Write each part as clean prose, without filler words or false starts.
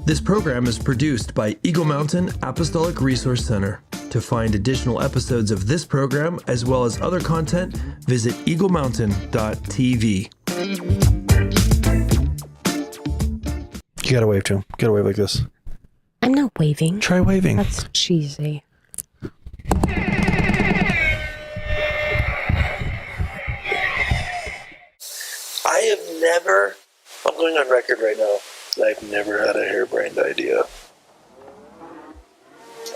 This program is produced by Eagle Mountain Apostolic Resource Center. To find additional episodes of this program, as well as other content, visit eaglemountain.tv. You gotta wave to him. Gotta wave like this. I'm not waving. Try waving. That's cheesy. I have never, I'm going on record right now, I've never had a harebrained idea.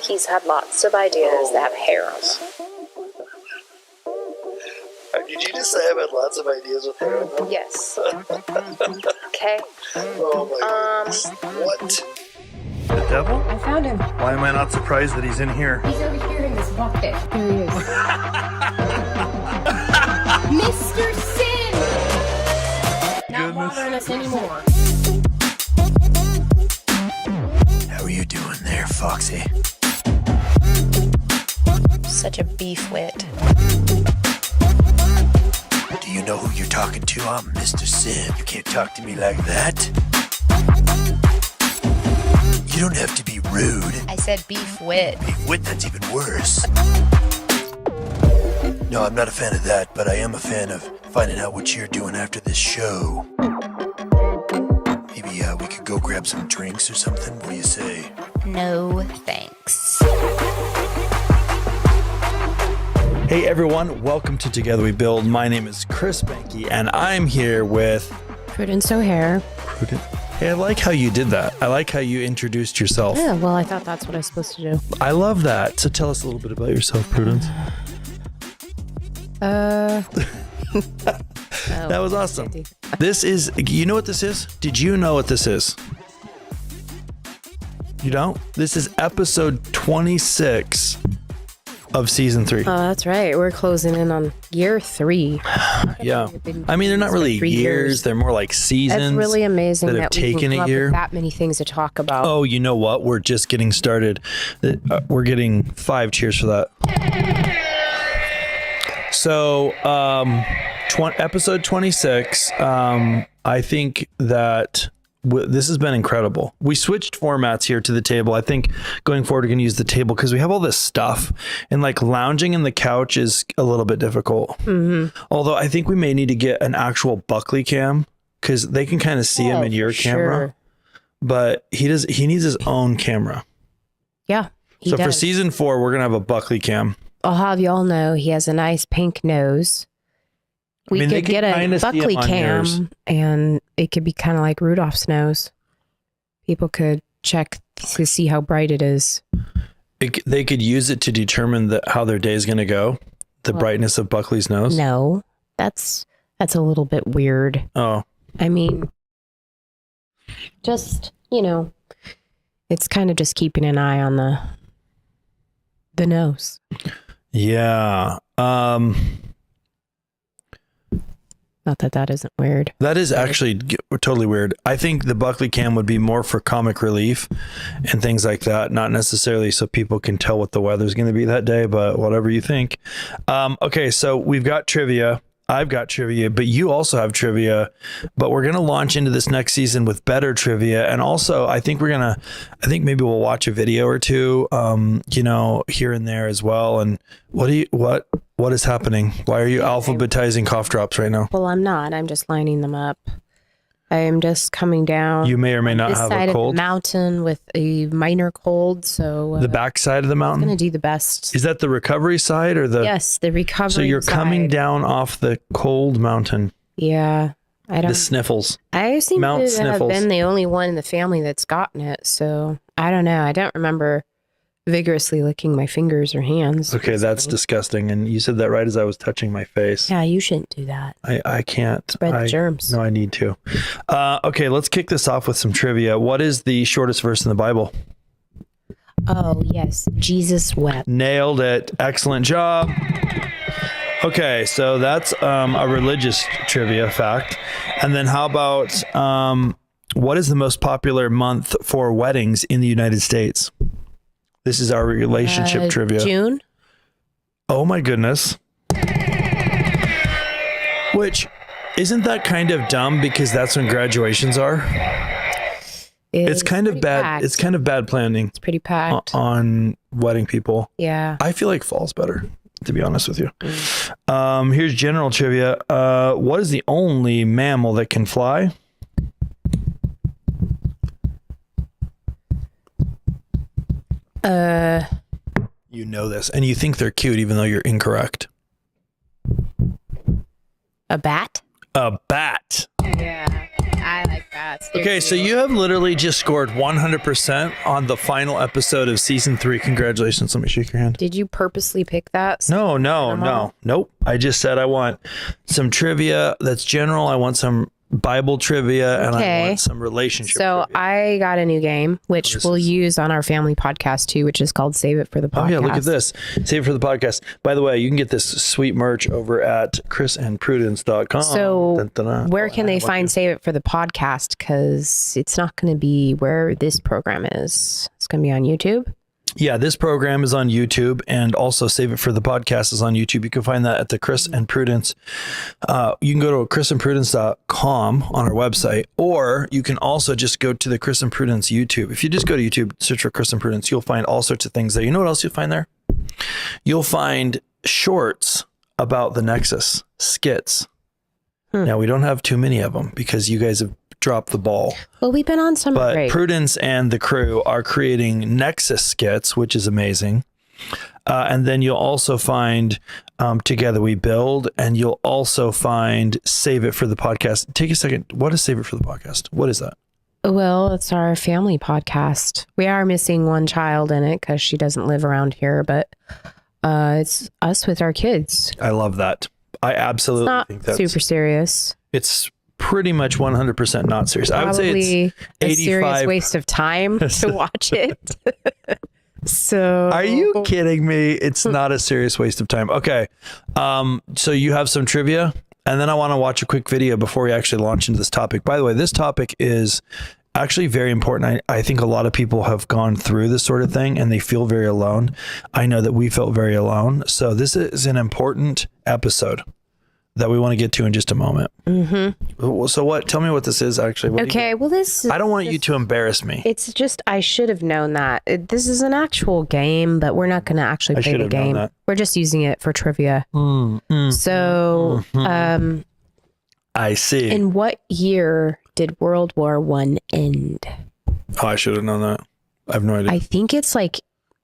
He's had lots of ideas that have hair on them. Did you just say I've had lots of ideas with hair on them? Yes. Okay. Oh my goodness. What? The devil? I found him. Why am I not surprised that he's in here? He's over here in this bucket. Here he is. Mr. Sin! Not bothering us anymore. How are you doing there, Foxy? Such a beef wit. Do you know who you're talking to? I'm Mr. Sin. You can't talk to me like that. You don't have to be rude. I said beef wit. Beef wit, that's even worse. No, I'm not a fan of that, but I am a fan of finding out what you're doing after this show. Maybe we could go grab some drinks or something. What do you say? No thanks. Hey everyone, welcome to Together We Build. My name is Chris Behnke, and I'm here with Prudence O'Haire. Hey, I like how you did that. I like how you introduced yourself. Yeah, well, I thought that's what I was supposed to do. I love that. So tell us a little bit about yourself, Prudence. That was awesome. This is, you know what this is? Did you know what this is? You don't? This is episode 26 of season 3. Oh, that's right. We're closing in on year 3. Yeah. I mean, they're not really years. They're more like seasons. It's really amazing that have taken a year. That many things to talk about. Oh, you know what? We're just getting started. We're getting 5 cheers for that. So, episode 26, I think that this has been incredible. We switched formats here to the table. I think going forward, we're going to use the table because we have all this stuff, and like lounging in the couch is a little bit difficult. Mm-hmm. Although I think we may need to get an actual Buckley cam because they can kind of see him in your camera, but he needs his own camera. Yeah. So for season 4, we're going to have a Buckley cam. I'll have y'all know he has a nice pink nose. We could get a Buckley cam and it could be kind of like Rudolph's nose. People could check to see how bright it is. They could use it to determine how their day is going to go. The brightness of Buckley's nose. No, that's a little bit weird. Oh, I mean, just, it's kind of just keeping an eye on the nose. Yeah. Not that isn't weird. That is actually totally weird. I think the Buckley cam would be more for comic relief and things like that, not necessarily so people can tell what the weather's going to be that day, but whatever you think. Okay, so we've got trivia. I've got trivia, but you also have trivia, but we're going to launch into this next season with better trivia. And also I think maybe we'll watch a video or two, here and there as well. And what is happening? Why are you alphabetizing cough drops right now? Well, I'm not. I'm just lining them up. I am just coming down. You may or may not this have side a cold. Of the mountain with a minor cold, so the back side of the mountain. I'm going to do the best. Is that the recovery side or the? Yes, the recovery. So you're side. Coming down off the cold mountain. Yeah, I don't. The sniffles. I seem Mount to sniffles. have been the only one in the family that's gotten it, so I don't know. I don't remember vigorously licking my fingers or hands. Okay, that's disgusting. And you said that right as I was touching my face. Yeah, you shouldn't do that. I can't. Spread the germs. No, I need to. Okay, let's kick this off with some trivia. What is the shortest verse in the Bible? Oh, yes. Jesus wept. Nailed it. Excellent job. Okay, so that's a religious trivia fact. And then how about what is the most popular month for weddings in the United States? This is our relationship trivia. June? Oh my goodness. Which, isn't that kind of dumb because that's when graduations are? It's kind of bad. Packed. It's kind of bad planning. It's pretty packed on wedding people. Yeah. I feel like fall's better, to be honest with you. Here's general trivia. What is the only mammal that can fly? You know this, and you think they're cute, even though you're incorrect. A bat? A bat. Yeah, I like bats. Okay, so you have literally just scored 100% on the final episode of season 3. Congratulations. Let me shake your hand. Did you purposely pick that? No. Nope. I just said I want some trivia that's general. I want some Bible trivia, and I want some relationship trivia. I got a new game, which we'll use on our family podcast too, which is called Save It for the Podcast. Oh yeah, look at this. Save It for the Podcast. By the way, you can get this sweet merch over at chrisandprudence.com. So where can they find Save It for the Podcast? Because it's not going to be where this program is. It's going to be on YouTube. Yeah, this program is on YouTube, and also Save It for the Podcast is on YouTube. You can find that at the Chris and Prudence. You can go to chrisandprudence.com on our website, or you can also just go to the Chris and Prudence YouTube. If you just go to YouTube, search for Chris and Prudence, you'll find all sorts of things there. You know what else you'll find there? You'll find shorts about the Nexus, skits. Now, we don't have too many of them because you guys have dropped the ball. Well, we've been on summer break. But Prudence and the crew are creating Nexus skits, which is amazing. And then you'll also find Together We Build, and you'll also find Save It for the Podcast. Take a second. What is Save It for the Podcast? What is that? Well, it's our family podcast. We are missing one child in it because she doesn't live around here, but it's us with our kids. I love that. I absolutely think that's super serious. It's pretty much 100% not serious. Probably I would say it's a serious waste of time to watch it. So are you kidding me? It's not a serious waste of time. Okay. So you have some trivia, and then I want to watch a quick video before we actually launch into this topic. By the way, this topic is actually very important. I think a lot of people have gone through this sort of thing and they feel very alone. I know that we felt very alone. So this is an important episode that we want to get to in just a moment. So tell me what this is actually. Okay. Well, I don't want you to embarrass me. It's just, I should have known that. This is an actual game, but we're not going to actually play the game. We're just using it for trivia. So, I see. In what year did World War I end? Oh, I should have known that. I have no idea. I think it's like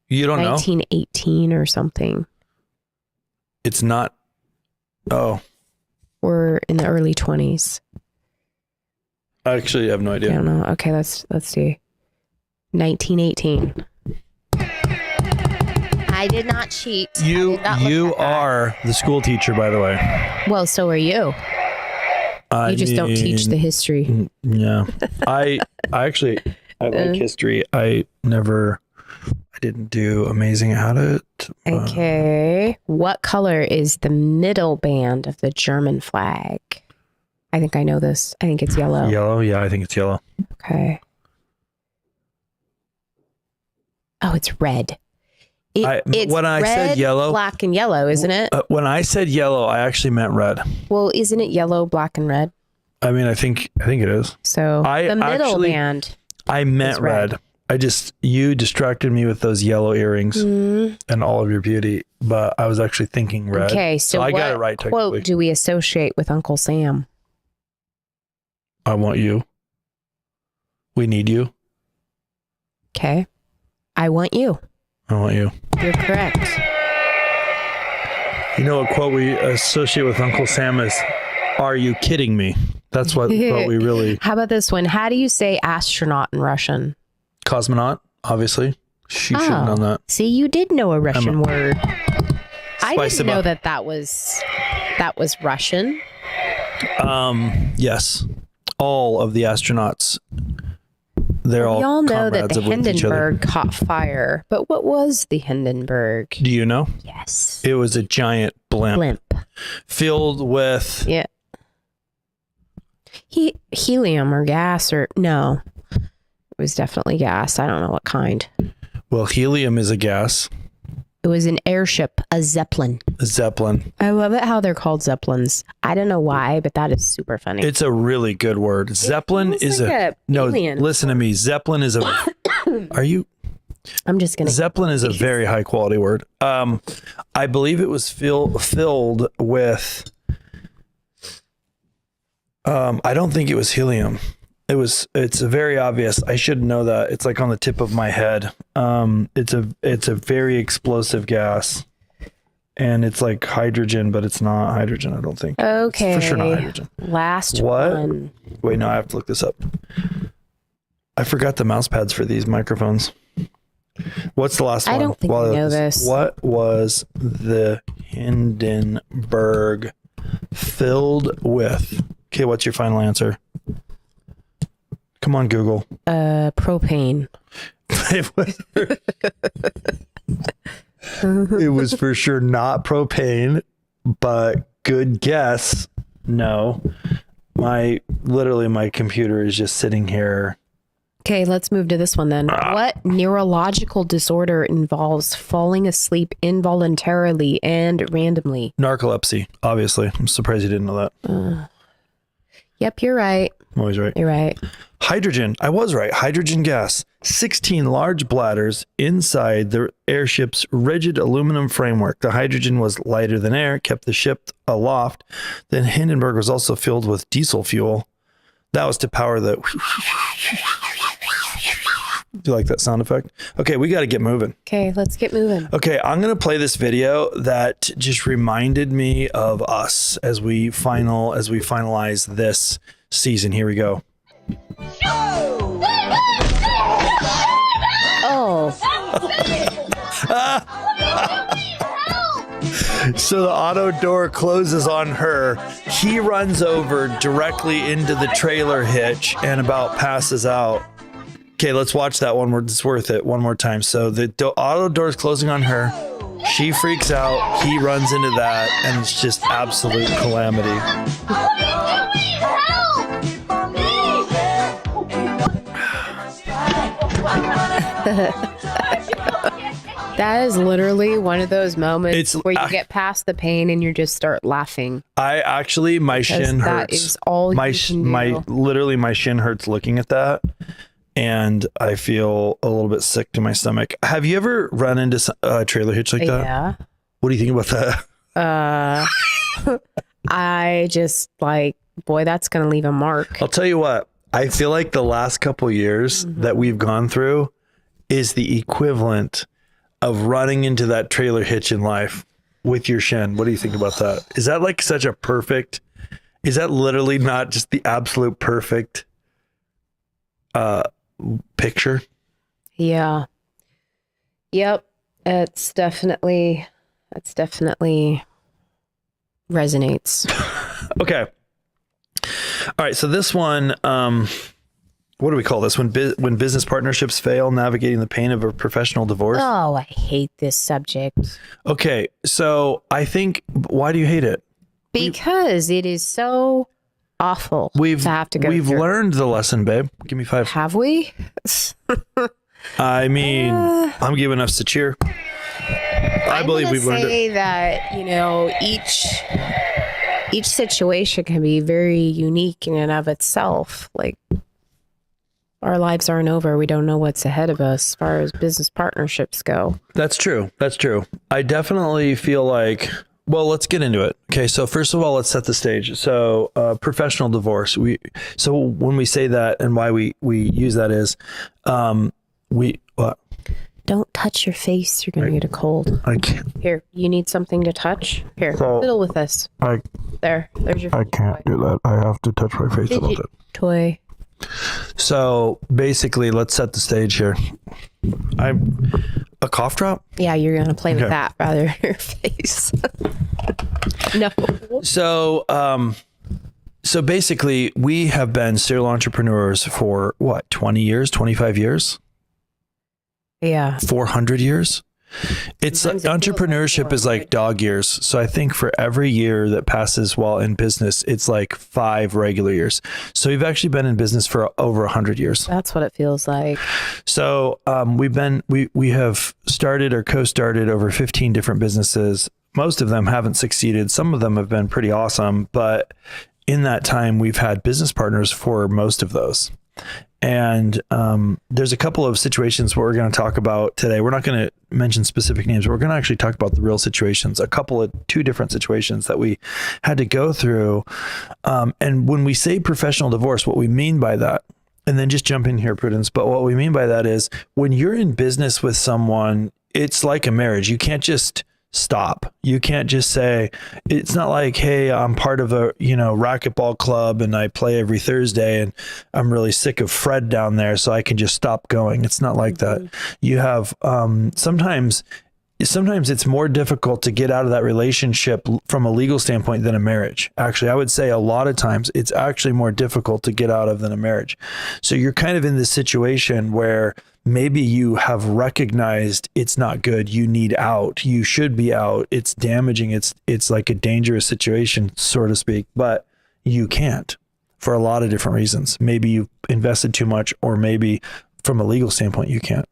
you don't 1918 or something. It's not. Oh. We're in the early 20s. I actually have no idea. I don't know. Okay, let's see. 1918. I did not cheat. You are the school teacher, by the way. Well, so are you. You just don't teach the history. Yeah. I like history. I didn't do amazing at it. Okay. What color is the middle band of the German flag? I think I know this. I think it's yellow. Yellow? Yeah, I think it's yellow. Okay. Oh, it's red. It's when I red, said yellow, black and yellow, isn't it? When I said yellow, I actually meant red. Well, isn't it yellow, black, and red? I mean, I think it is. So the middle band. I meant red. You distracted me with those yellow earrings and all of your beauty, but I was actually thinking red. Okay, so I got it right. What quote do we associate with Uncle Sam? I want you. We need you. Okay. I want you. I want you. You're correct. You know what quote we associate with Uncle Sam is, "Are you kidding me?" That's what we really... How about this one? How do you say astronaut in Russian? Cosmonaut, obviously. She should have known that. See, you did know a Russian word. I didn't know that was Russian. Yes. All of the astronauts, they're all. We all know that the with each other. Hindenburg caught fire, but what was the Hindenburg? Do you know? Yes. It was a giant blimp. Filled with helium or gas or no. It was definitely gas. I don't know what kind. Well, helium is a gas. It was an airship, a Zeppelin. A Zeppelin. I love it how they're called Zeppelins. I don't know why, but that is super funny. It's a really good word. Zeppelin is no, alien. listen to me. Zeppelin is a, I'm just going to. Zeppelin is a very high quality word. I believe it was filled with, I don't think it was helium. It's very obvious. I should know that. It's like on the tip of my head. It's a very explosive gas, and it's like hydrogen, but it's not hydrogen. I don't think. Okay. It's for sure not hydrogen. Last what? one. Wait, no, I have to look this up. I forgot the mouse pads for these microphones. What's the last one? I don't think I know this. What was the Hindenburg filled with? Okay, what's your final answer? Come on, Google. Propane. It was for sure not propane, but good guess. No. My computer is just sitting here. Okay, let's move to this one then. What neurological disorder involves falling asleep involuntarily and randomly? Narcolepsy, obviously. I'm surprised you didn't know that. Yep, you're right. I'm always right. You're right. Hydrogen. I was right. Hydrogen gas. 16 large bladders inside the airship's rigid aluminum framework. The hydrogen was lighter than air, kept the ship aloft. Then Hindenburg was also filled with diesel fuel. That was to power the... Do you like that sound effect? Okay, we got to get moving. Okay, let's get moving. Okay, I'm going to play this video that just reminded me of us as we finalize this season. Here we go. Oh. So the auto door closes on her. He runs over directly into the trailer hitch and about passes out. Okay, let's watch that one. It's worth it. One more time. So the auto door is closing on her. She freaks out. He runs into that, and it's just absolute calamity. That is literally one of those moments where you get past the pain and you just start laughing. My shin hurts. That is all you can do. Literally, my shin hurts looking at that. And I feel a little bit sick to my stomach. Have you ever run into a trailer hitch like that? Yeah. What do you think about that? I just boy, that's going to leave a mark. I'll tell you what. I feel like the last couple years that we've gone through is the equivalent of running into that trailer hitch in life with your shin. What do you think about that? Is that like such a perfect? Is that literally not just the absolute perfect picture? Yeah. Yep. It's definitely resonates. Okay. All right. So this one, what do we call this? When business partnerships fail, navigating the pain of a professional divorce. Oh, I hate this subject. Okay. So I think, why do you hate it? Because it is so awful to have to go We've through. learned the lesson, babe. Give me 5. Have we? I mean, I'm giving us to cheer. I believe we've learned it. Say that, each situation can be very unique in and of itself. Like, our lives aren't over. We don't know what's ahead of us as far as business partnerships go. That's true. That's true. I definitely feel like, well, let's get into it. Okay. So first of all, let's set the stage. So professional divorce. So when we say that and why we use that is, what? Don't touch your face. You're going to get a cold. I can't. Here, you need something to touch? Here, fiddle with this. There's your I can't do that. I have to touch my face a little bit. Toy. So basically, let's set the stage here. A cough drop? Yeah, you're going to play with that rather than your face. No. So basically, we have been serial entrepreneurs for what, 20 years, 25 years? Yeah. 400 years? It's entrepreneurship is like dog years. So I think for every year that passes while in business, it's like 5 regular years. So we've actually been in business for over 100 years. That's what it feels like. So we have started or co-started over 15 different businesses. Most of them haven't succeeded. Some of them have been pretty awesome, but in that time, we've had business partners for most of those. And there's a couple of situations where we're going to talk about today. We're not going to mention specific names. We're going to actually talk about the real situations, two different situations that we had to go through. And when we say professional divorce, what we mean by that, and then just jump in here, Prudence, but what we mean by that is when you're in business with someone, it's like a marriage. You can't just stop. You can't just say, it's not like, hey, I'm part of a, racquetball club and I play every Thursday and I'm really sick of Fred down there, so I can just stop going. It's not like that. You have, sometimes it's more difficult to get out of that relationship from a legal standpoint than a marriage. Actually, I would say a lot of times it's actually more difficult to get out of than a marriage. So you're kind of in this situation where maybe you have recognized it's not good. You need out. You should be out. It's damaging. It's like a dangerous situation, so to speak, but you can't for a lot of different reasons. Maybe you've invested too much, or maybe from a legal standpoint, you can't.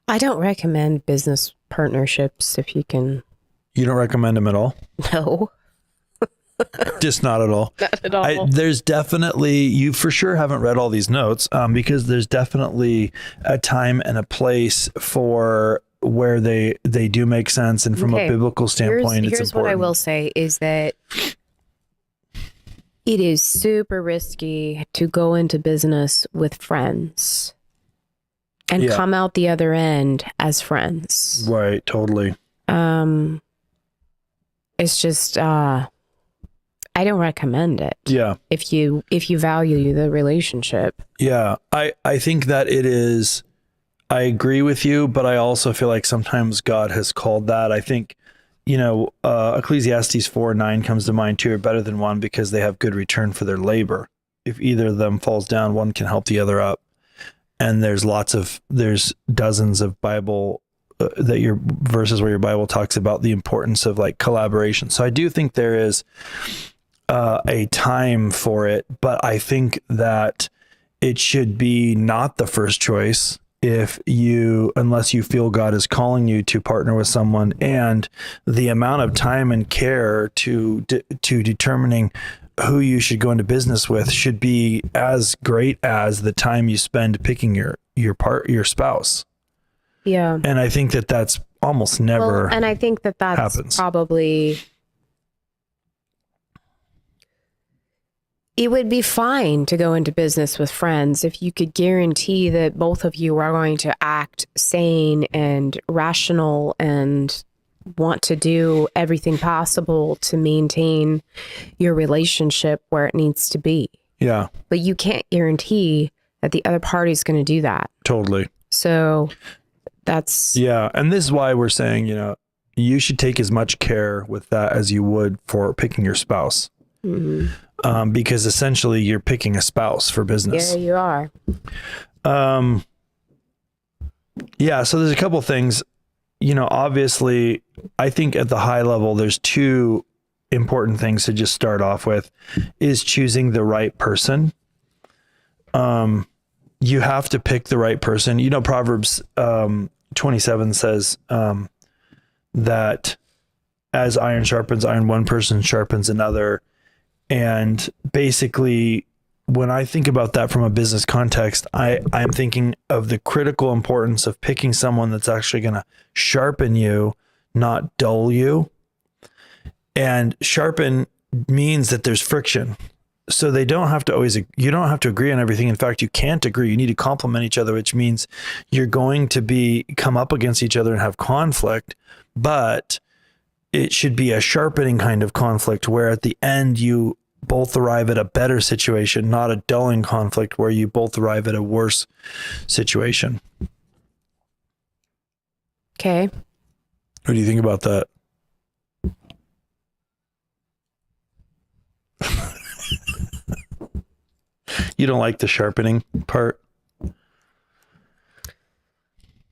I don't recommend business partnerships if you can. You don't recommend them at all? No. Just not at all. Not at all. There's definitely, you for sure haven't read all these notes, because there's definitely a time and a place for where they do make sense. And from a biblical standpoint, it's important. Here's what I will say is that it is super risky to go into business with friends and come out the other end as friends. Right. Totally. It's just, I don't recommend it. Yeah. If you value the relationship. Yeah. I think that it is, I agree with you, but I also feel like sometimes God has called that. I think, Ecclesiastes 4:9 comes to mind, 2 are better than one because they have good return for their labor. If either of them falls down, one can help the other up. And there's dozens of Bible verses where your Bible talks about the importance of like collaboration. So I do think there is a time for it, but I think that it should be not the first choice unless you feel God is calling you to partner with someone, and the amount of time and care to determining who you should go into business with should be as great as the time you spend picking your spouse. Yeah. And I think that that's almost never and I think that's happens. Probably, it would be fine to go into business with friends if you could guarantee that both of you are going to act sane and rational and want to do everything possible to maintain your relationship where it needs to be. Yeah. But you can't guarantee that the other party is going to do that. Totally. So that's... Yeah. And this is why we're saying, you should take as much care with that as you would for picking your spouse. Mm-hmm. Because essentially you're picking a spouse for business. Yeah, you are. Yeah. So there's a couple things, obviously I think at the high level, there's 2 important things to just start off with is choosing the right person. You have to pick the right person. Proverbs 27 says that as iron sharpens iron, one person sharpens another. And basically, when I think about that from a business context, I'm thinking of the critical importance of picking someone that's actually going to sharpen you, not dull you. And sharpen means that there's friction. So you don't have to agree on everything. In fact, you can't agree. You need to complement each other, which means you're going to come up against each other and have conflict, but it should be a sharpening kind of conflict where at the end you both arrive at a better situation, not a dulling conflict where you both arrive at a worse situation. Okay. What do you think about that? You don't like the sharpening part?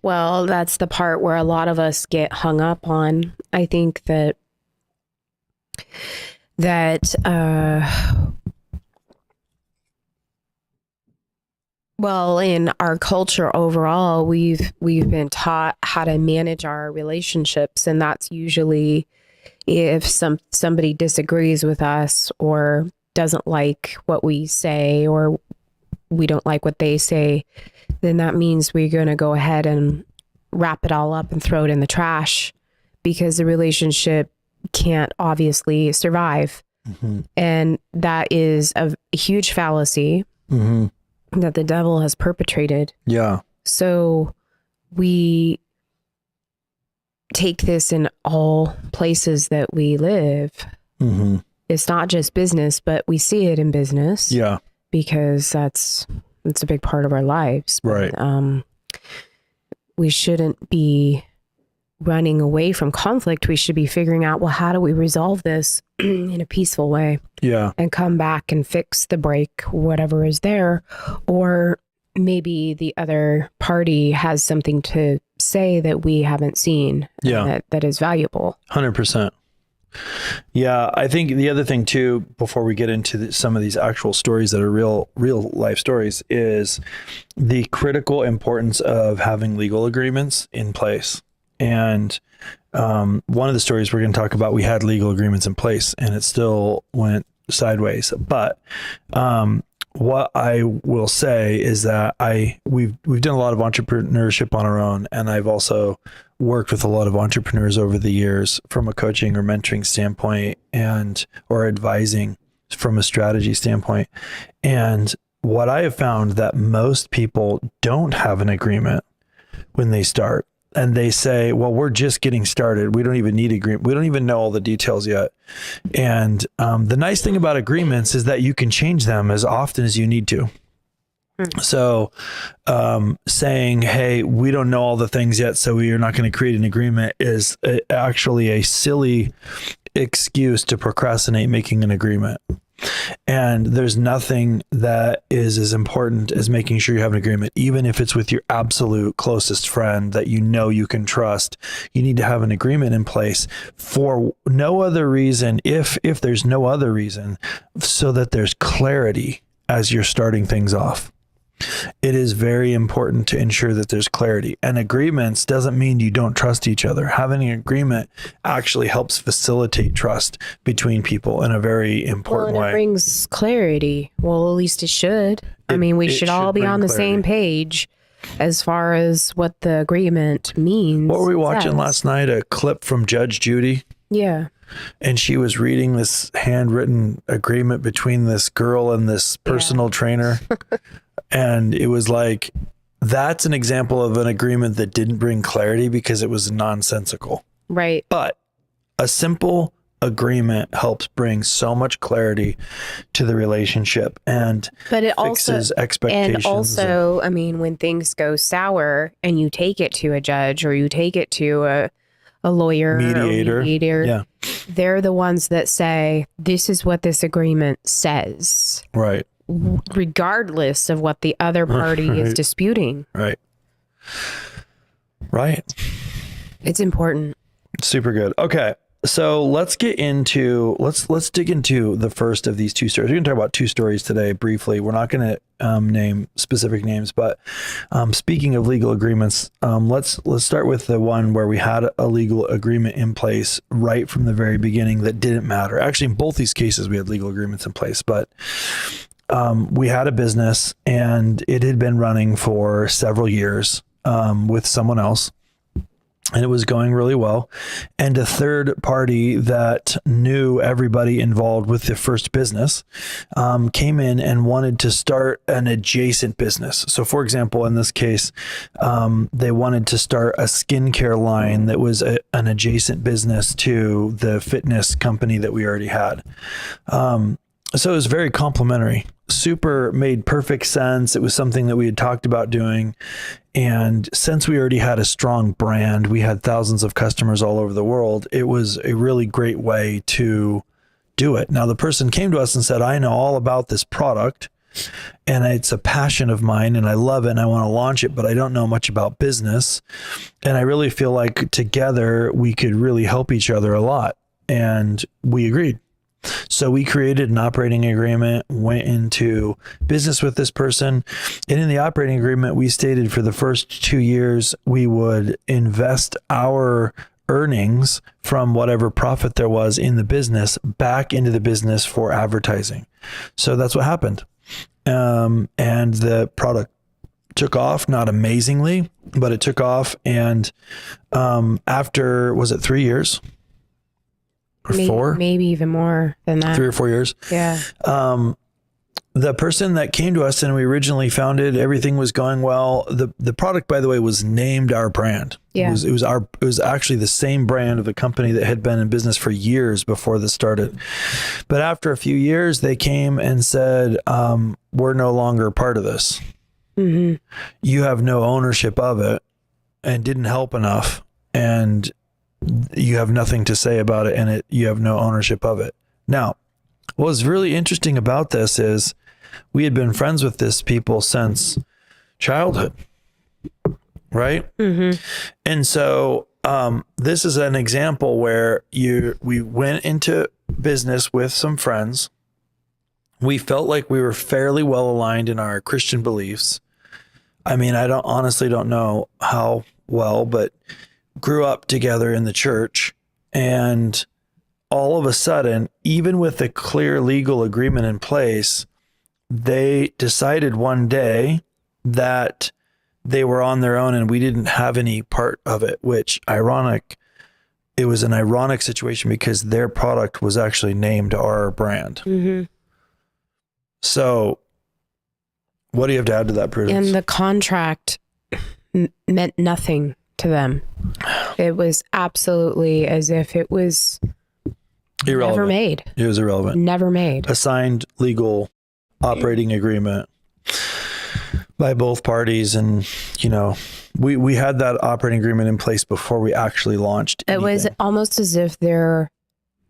Well, that's the part where a lot of us get hung up on. I think that well, in our culture overall, we've been taught how to manage our relationships, and that's usually if somebody disagrees with us or doesn't like what we say, or we don't like what they say, then that means we're going to go ahead and wrap it all up and throw it in the trash, because the relationship can't obviously survive. Mm-hmm. And that is a huge fallacy that the devil has perpetrated. Yeah. So we take this in all places that we live. Mm-hmm. It's not just business, but we see it in business. Yeah. Because it's a big part of our lives. Right. We shouldn't be running away from conflict. We should be figuring out, well, how do we resolve this in a peaceful way? Yeah. And come back and fix the break, whatever is there. Or maybe the other party has something to say that we haven't seen. Yeah. That is valuable. 100%. Yeah, I think the other thing too, before we get into some of these actual stories that are real life stories, is the critical importance of having legal agreements in place. And one of the stories we're going to talk about, we had legal agreements in place and it still went sideways. But what I will say is that we've done a lot of entrepreneurship on our own, and I've also worked with a lot of entrepreneurs over the years from a coaching or mentoring standpoint, or advising from a strategy standpoint. And what I have found that most people don't have an agreement when they start. And they say, well, we're just getting started. We don't even need agreement. We don't even know all the details yet. And the nice thing about agreements is that you can change them as often as you need to. So saying, hey, we don't know all the things yet, so we are not going to create an agreement, is actually a silly excuse to procrastinate making an agreement. And there's nothing that is as important as making sure you have an agreement, even if it's with your absolute closest friend that you know you can trust. You need to have an agreement in place for no other reason, if there's no other reason, so that there's clarity as you're starting things off. It is very important to ensure that there's clarity. And agreements doesn't mean you don't trust each other. Having an agreement actually helps facilitate trust between people in a very important way. It brings clarity. Well, at least it should. We should all be on the same page as far as what the agreement means. What were we watching last night? A clip from Judge Judy? Yeah. And she was reading this handwritten agreement between this girl and this personal trainer. And it was like, that's an example of an agreement that didn't bring clarity because it was nonsensical. Right. But a simple agreement helps bring so much clarity to the relationship and fixes expectations. And also, when things go sour and you take it to a judge or you take it to a lawyer, mediator, yeah, they're the ones that say, this is what this agreement says. Right. Regardless of what the other party is disputing. Right. Right. It's important. Super good. Okay. So let's dig into the first of these two stories. We're going to talk about two stories today briefly. We're not going to name specific names, but speaking of legal agreements, let's start with the one where we had a legal agreement in place right from the very beginning that didn't matter. Actually, in both these cases, we had legal agreements in place, but we had a business and it had been running for several years with someone else. And it was going really well. And a third party that knew everybody involved with the first business came in and wanted to start an adjacent business. So for example, in this case, they wanted to start a skincare line that was an adjacent business to the fitness company that we already had. So it was very complimentary. Super made perfect sense. It was something that we had talked about doing. And since we already had a strong brand, we had thousands of customers all over the world. It was a really great way to do it. Now, the person came to us and said, I know all about this product. and it's a passion of mine and I love it and I want to launch it, but I don't know much about business. And I really feel like together we could really help each other a lot. And we agreed. So we created an operating agreement, went into business with this person. And in the operating agreement, we stated for the first 2 years, we would invest our earnings from whatever profit there was in the business back into the business for advertising. So that's what happened. And the product took off, not amazingly, but it took off. And after, was it 3 years? Or four? Maybe even more than that. 3 or 4 years. Yeah. The person that came to us and we originally founded, everything was going well. The product, by the way, was named our brand. Yeah. It was actually the same brand of the company that had been in business for years before this started. But after a few years, they came and said, we're no longer part of this. Mm-hmm. You have no ownership of it and didn't help enough. And you have nothing to say about it, and you have no ownership of it. Now, what was really interesting about this is we had been friends with this people since childhood, right? Mm-hmm. And so this is an example where we went into business with some friends. We felt like we were fairly well aligned in our Christian beliefs. I mean, I honestly don't know how well, but grew up together in the church, and all of a sudden, even with a clear legal agreement in place, they decided one day that they were on their own and we didn't have any part of it, which it was an ironic situation because their product was actually named our brand. Mm-hmm. So what do you have to add to that, Prudence? And the contract meant nothing to them. It was absolutely as if it was irrelevant. Never made. It was irrelevant. Never made. A signed legal operating agreement by both parties. And, we had that operating agreement in place before we actually launched anything. It was almost as if their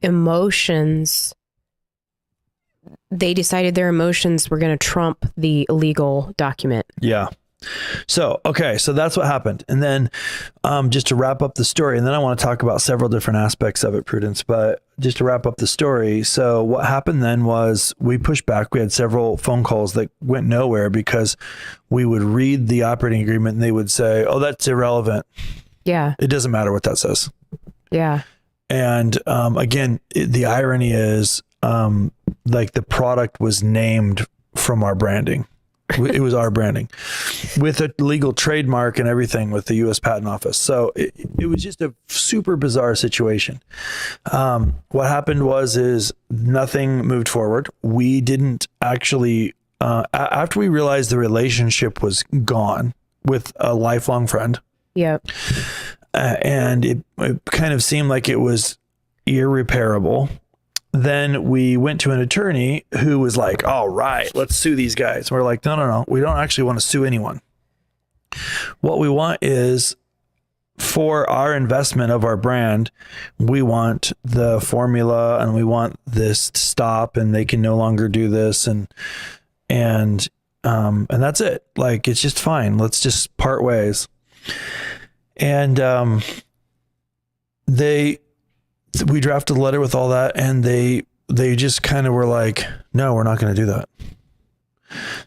emotions, they decided their emotions were going to trump the legal document. Yeah. So that's what happened. And then just to wrap up the story, and then I want to talk about several different aspects of it, Prudence, but just to wrap up the story. So what happened then was we pushed back. We had several phone calls that went nowhere because we would read the operating agreement and they would say, oh, that's irrelevant. Yeah. It doesn't matter what that says. Yeah. And again, the irony is like the product was named from our branding. It was our branding with a legal trademark and everything with the U.S. Patent Office. So it was just a super bizarre situation. What happened is nothing moved forward. We didn't actually, after we realized the relationship was gone with a lifelong friend. Yep. And it kind of seemed like it was irreparable. Then we went to an attorney who was like, all right, let's sue these guys. We're like, no. We don't actually want to sue anyone. What we want is for our investment of our brand, we want the formula and we want this to stop and they can no longer do this. And that's it. Like, it's just fine. Let's just part ways. And, we drafted a letter with all that, and they just kind of were like, no, we're not going to do that.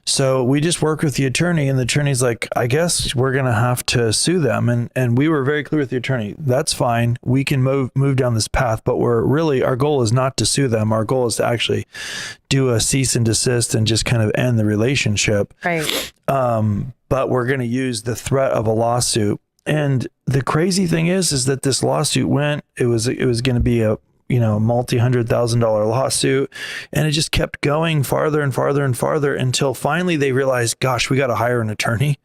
So we just worked with the attorney, and the attorney's like, I guess we're going to have to sue them. And we were very clear with the attorney. That's fine. We can move down this path, but our goal is not to sue them. Our goal is to actually do a cease and desist and just kind of end the relationship. Right. But we're going to use the threat of a lawsuit. And the crazy thing is that this lawsuit it was going to be a multi-$100,000 lawsuit, and it just kept going farther and farther and farther until finally they realized, gosh, we got to hire an attorney.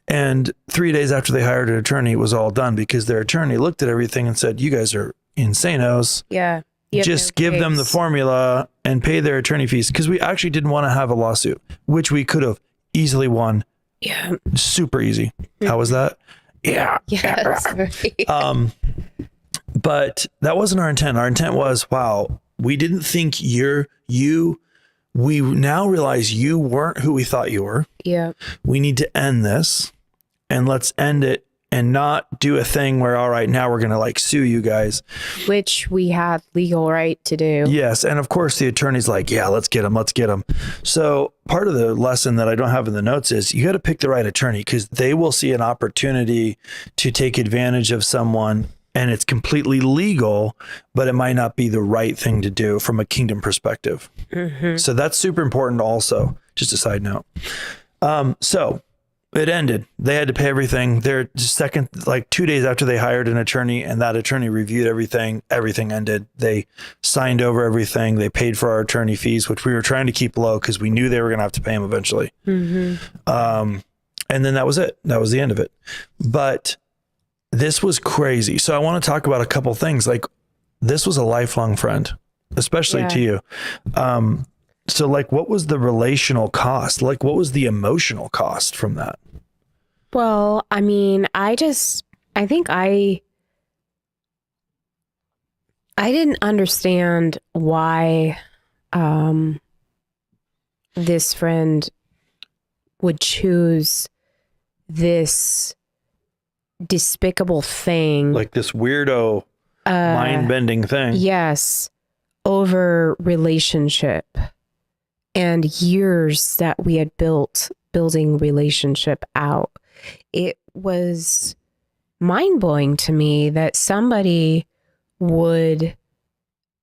And 3 days after they hired an attorney, it was all done because their attorney looked at everything and said, you guys are insanos. Yeah. Just give them the formula and pay their attorney fees, because we actually didn't want to have a lawsuit, which we could have easily won. Yeah. Super easy. How was that? Yeah. Yes. But that wasn't our intent. Our intent was, wow, we didn't think you we now realize you weren't who we thought you were. Yeah. We need to end this, and let's end it and not do a thing where, all right, now we're going to like sue you guys. Which we had legal right to do. Yes. And of course the attorney's like, yeah, let's get him. So part of the lesson that I don't have in the notes is you got to pick the right attorney, because they will see an opportunity to take advantage of someone, and it's completely legal, but it might not be the right thing to do from a kingdom perspective. Mm-hmm. So that's super important also, just a side note. So it ended. They had to pay everything. Their second, like 2 days after they hired an attorney, and that attorney reviewed everything ended. They signed over everything. They paid for our attorney fees, which we were trying to keep low because we knew they were going to have to pay them eventually. Mm-hmm. And then that was it. That was the end of it. But this was crazy. So I want to talk about a couple things. Like, this was a lifelong friend, especially to you. So like, what was the relational cost? Like, what was the emotional cost from that? Well, I mean, I think I didn't understand why this friend would choose this despicable thing. Like this weirdo, mind-bending thing. Yes. Over relationship and years that we had building relationship out. It was mind-blowing to me that somebody would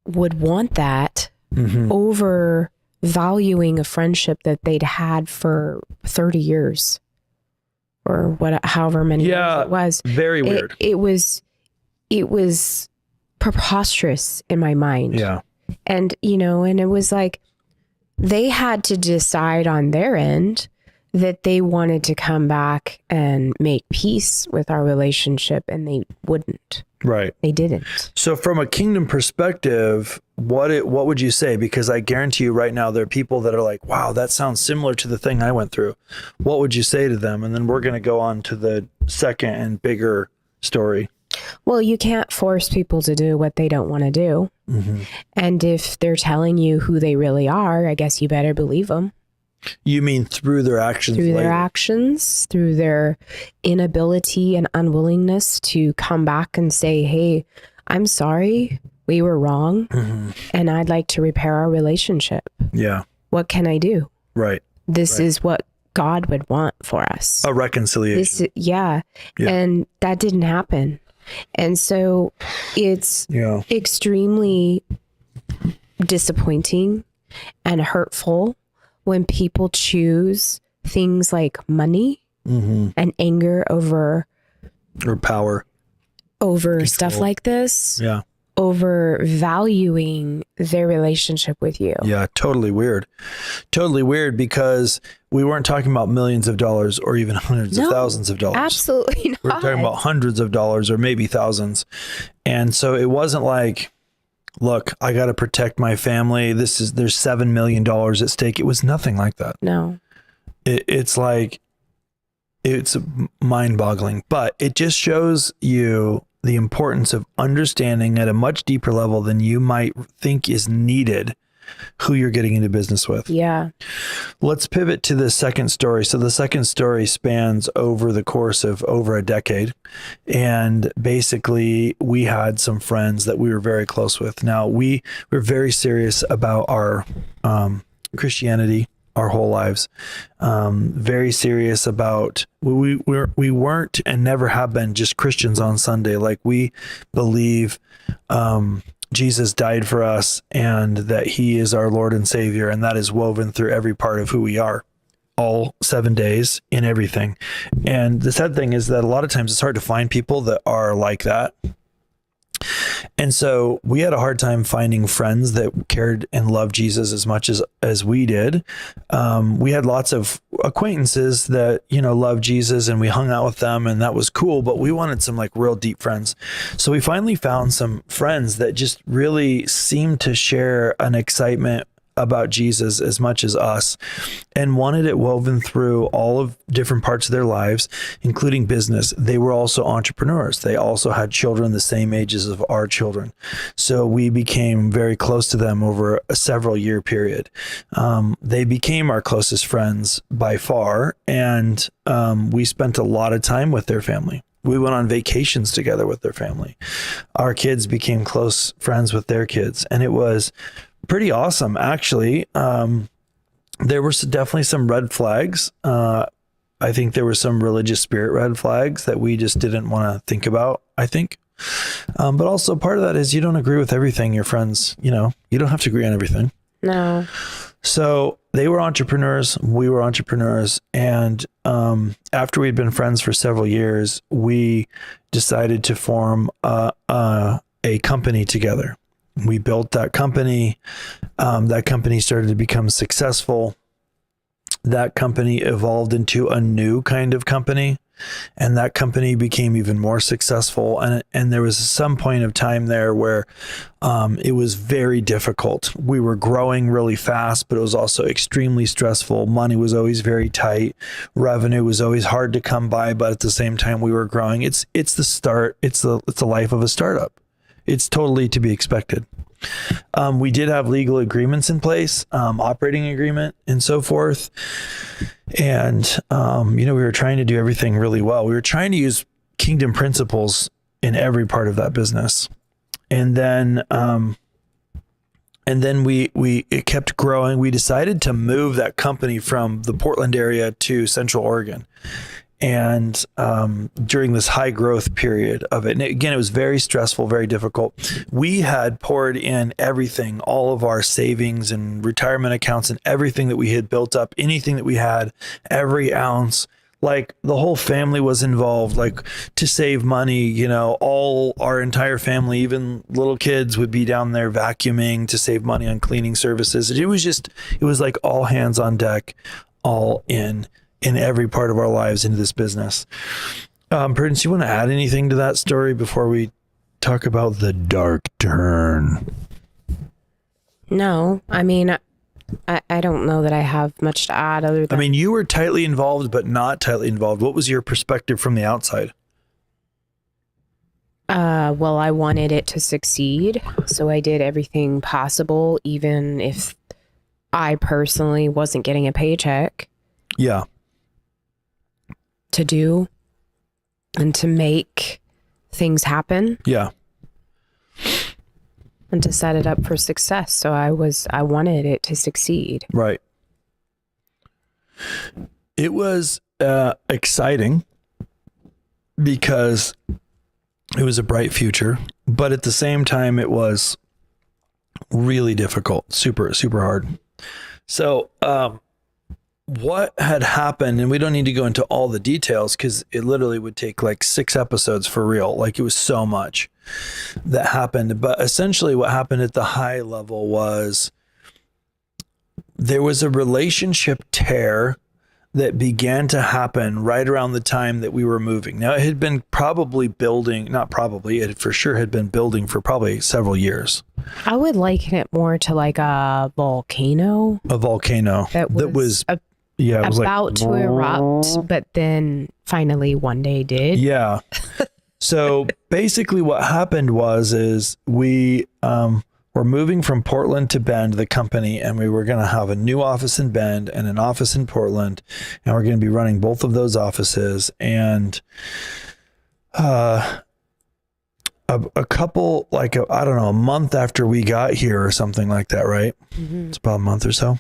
want that over valuing a friendship that they'd had for 30 years or however many years it was. Very weird. It was preposterous in my mind. Yeah. And, and it was like, they had to decide on their end that they wanted to come back and make peace with our relationship, and they wouldn't. Right. They didn't. So from a kingdom perspective, what would you say? Because I guarantee you right now, there are people that are like, wow, that sounds similar to the thing I went through. What would you say to them? And then we're going to go on to the second and bigger story. Well, you can't force people to do what they don't want to do. Mm-hmm. And if they're telling you who they really are, I guess you better believe them. You mean through their actions? Through their actions, through their inability and unwillingness to come back and say, hey, I'm sorry, we were wrong, and I'd like to repair our relationship. Yeah. What can I do? Right. This is what God would want for us. A reconciliation. And that didn't happen. And so it's extremely disappointing and hurtful when people choose things like money and anger over or power over control. Stuff like this. Yeah. Over valuing their relationship with you. Yeah, totally weird. Totally weird, because we weren't talking about millions of dollars or even hundreds of thousands of dollars. Absolutely not. We're talking about hundreds of dollars or maybe thousands. And so it wasn't like, look, I got to protect my family. There's $7 million at stake. It was nothing like that. No. It's like, it's mind-boggling, but it just shows you the importance of understanding at a much deeper level than you might think is needed who you're getting into business with. Yeah. Let's pivot to the second story. So the second story spans over the course of over a decade. And basically we had some friends that we were very close with. Now we were very serious about our Christianity our whole lives. Very serious about, we weren't and never have been just Christians on Sunday. Like, we believe Jesus died for us and that he is our Lord and Savior. And that is woven through every part of who we are, all 7 days in everything. And the sad thing is that a lot of times it's hard to find people that are like that. And so we had a hard time finding friends that cared and loved Jesus as much as we did. We had lots of acquaintances that, loved Jesus, and we hung out with them, and that was cool, but we wanted some like real deep friends. So we finally found some friends that just really seemed to share an excitement about Jesus as much as us and wanted it woven through all of different parts of their lives, including business. They were also entrepreneurs. They also had children the same ages of our children. So we became very close to them over a several year period. They became our closest friends by far. And we spent a lot of time with their family. We went on vacations together with their family. Our kids became close friends with their kids. And it was pretty awesome, actually. There were definitely some red flags. I think there were some religious spirit red flags that we just didn't want to think about, I think. But also part of that is you don't agree with everything your friends, you don't have to agree on everything. No. So they were entrepreneurs, we were entrepreneurs, and after we'd been friends for several years, we decided to form a company together. We built that company. That company started to become successful. That company evolved into a new kind of company, and that company became even more successful. And there was some point of time there where it was very difficult. We were growing really fast, but it was also extremely stressful. Money was always very tight. Revenue was always hard to come by, but at the same time we were growing. It's the start. It's the life of a startup. It's totally to be expected. We did have legal agreements in place, operating agreement and so forth. And, we were trying to do everything really well. We were trying to use kingdom principles in every part of that business. And then it kept growing. We decided to move that company from the Portland area to Central Oregon. And during this high growth period of it, and again, it was very stressful, very difficult. We had poured in everything, all of our savings and retirement accounts and everything that we had built up, anything that we had, every ounce. Like the whole family was involved, like to save money, all our entire family, even little kids would be down there vacuuming to save money on cleaning services. It was like all hands on deck, all in every part of our lives into this business. Prudence, you want to add anything to that story before we talk about the dark turn? No, I mean, I don't know that I have much to add other than... you were tightly involved, but not tightly involved. What was your perspective from the outside? Well, I wanted it to succeed, so I did everything possible, even if I personally wasn't getting a paycheck. Yeah. To do and to make things happen. Yeah. And to set it up for success. So I wanted it to succeed. Right. It was exciting because it was a bright future, but at the same time it was really difficult, super, super hard. So, what had happened, and we don't need to go into all the details because it literally would take like 6 episodes for real. Like it was so much that happened. But essentially what happened at the high level was there was a relationship tear that began to happen right around the time that we were moving. Now it had been it for sure had been building for probably several years. I would liken it more to like a volcano. A volcano that was about to erupt, but then finally one day did. Yeah. So basically what happened is we were moving from Portland to Bend, the company, and we were going to have a new office in Bend and an office in Portland, and we're going to be running both of those offices. And a couple, a month after we got here or something like that, right? Mm-hmm. It's about a month or so.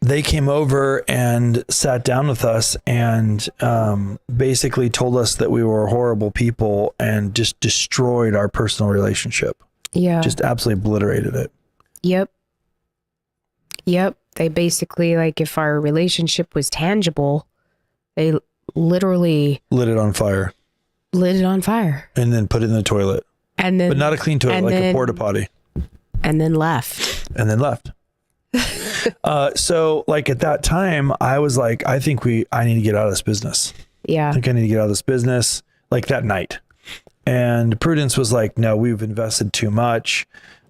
They came over and sat down with us and basically told us that we were horrible people and just destroyed our personal relationship. Yeah. Just absolutely obliterated it. Yep. They basically, if our relationship was tangible, they literally... lit it on fire. And then put it in the toilet. But not a clean toilet, a porta potty. And then left. So at that time I was like, I need to get out of this business. Yeah. I think I need to get out of this business that night. And Prudence was like, no, we've invested too much.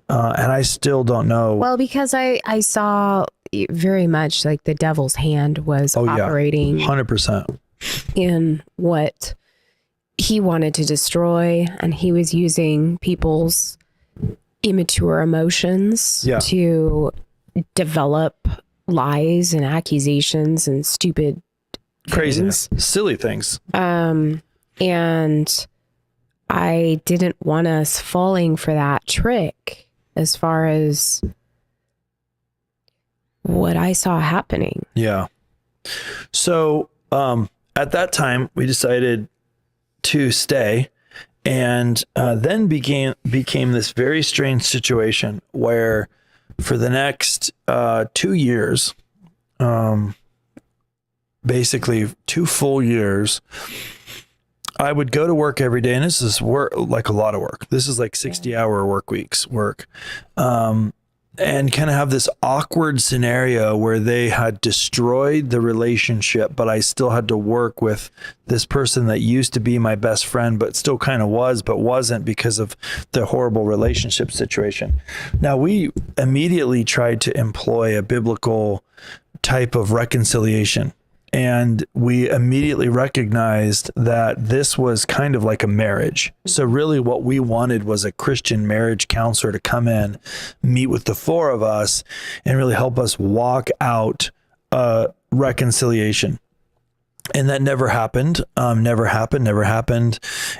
And I still don't know. Well, because I saw very much like the devil's hand was operating 100% in what he wanted to destroy, and he was using people's immature emotions to develop lies and accusations and stupid craziness, silly things. And I didn't want us falling for that trick as far as what I saw happening. Yeah. So at that time, we decided to stay, and then became this very strange situation where for the next 2 years, basically 2 full years, I would go to work every day, and this is work, like a lot of work. This is like 60-hour work weeks work. And kind of have this awkward scenario where they had destroyed the relationship, but I still had to work with this person that used to be my best friend, but still kind of was, but wasn't because of the horrible relationship situation. Now, we immediately tried to employ a biblical type of reconciliation. And we immediately recognized that this was kind of like a marriage. So really what we wanted was a Christian marriage counselor to come in, meet with the 4 of us, and really help us walk out reconciliation. And that never happened, never happened.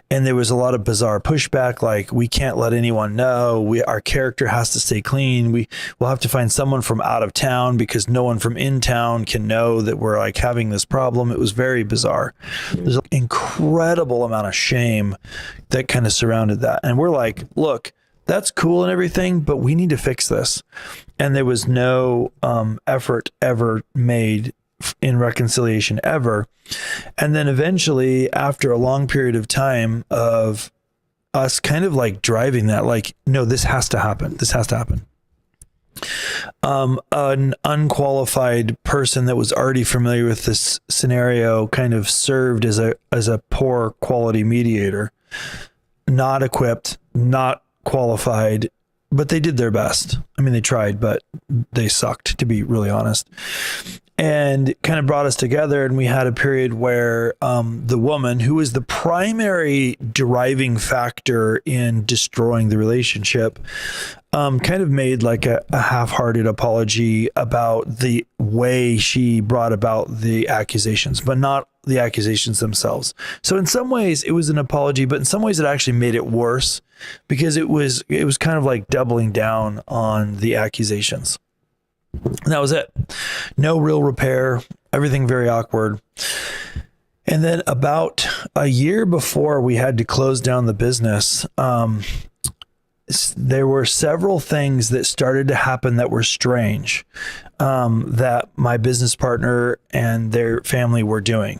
And there was a lot of bizarre pushback, like we can't let anyone know. Our character has to stay clean. We'll have to find someone from out of town because no one from in town can know that we're like having this problem. It was very bizarre. There's an incredible amount of shame that kind of surrounded that. And we're like, look, that's cool and everything, but we need to fix this. And there was no effort ever made in reconciliation ever. And then eventually, after a long period of time of us kind of like driving that, like, no, this has to happen. This has to happen. An unqualified person that was already familiar with this scenario kind of served as a poor quality mediator, not equipped, not qualified, but they did their best. I mean, they tried, but they sucked, to be really honest. And kind of brought us together, and we had a period where the woman, who was the primary driving factor in destroying the relationship, kind of made like a half-hearted apology about the way she brought about the accusations, but not the accusations themselves. So in some ways it was an apology, but in some ways it actually made it worse because it was kind of like doubling down on the accusations. And that was it. No real repair, everything very awkward. And then about a year before we had to close down the business, there were several things that started to happen that were strange, that my business partner and their family were doing